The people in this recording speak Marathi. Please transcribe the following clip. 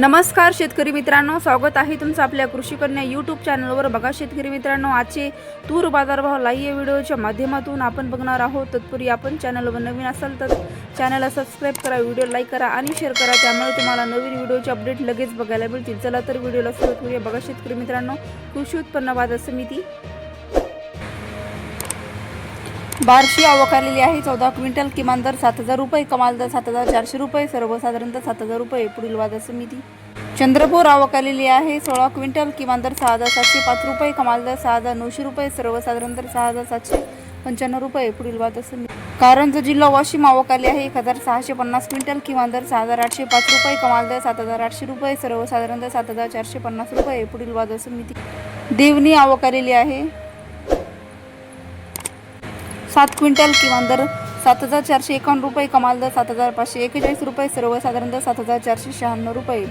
नमस्कार शेतकरी मित्रांनो, स्वागत आहे तुमचं आपल्या कृषी कन्या यूट्यूब चॅनलवर। बघा शेतकरी मित्रांनो, आजचे तूर बाजारभाव लाईव्ह व्हिडिओच्या माध्यमातून आपण बघणार आहोत। तत्पूर्वी आपण चॅनलवर नवीन असाल तर चॅनलला सबस्क्राइब करा, व्हिडिओ लाईक करा आणि शेअर करा, त्यामुळे तुम्हाला नवीन व्हिडिओचे अपडेट लगेच बघायला मिळतील। चला तर व्हिडिओला सुरुवात करूया। बघा शेतकरी मित्रांनो, कृषी उत्पन्न बाजार समिती बार्शी आवक आलेली आहे 14 क्विंटल, किमान दर 7,000 रुपये, कमाल दर 7,400 रुपये, सर्वसाधारण दर 7,000 रुपये। पुढील बाजार समिती चंद्रपूर आवक आलेली आहे 16 क्विंटल, किमान दर 6,705 रुपये, कमाल दर 6,900 रुपये, सर्वसाधारण दर 6,795 रुपये। पुढील बाजार समिती कारंजा जिल्हा वाशिम आवक आली आहे 1,650 क्विंटल, किमान दर 6,805 रुपये, कमाल दर 7,800 रुपये, सर्वसाधारण दर 7,450 रुपये। पुढील बाजार समिती देवणी आवक आलेली आहे 7 क्विंटल, किमान दर 7,451 रुपये, कमाल दर 7,541 रुपये, सर्वसाधारण दर 7,496 रुपये।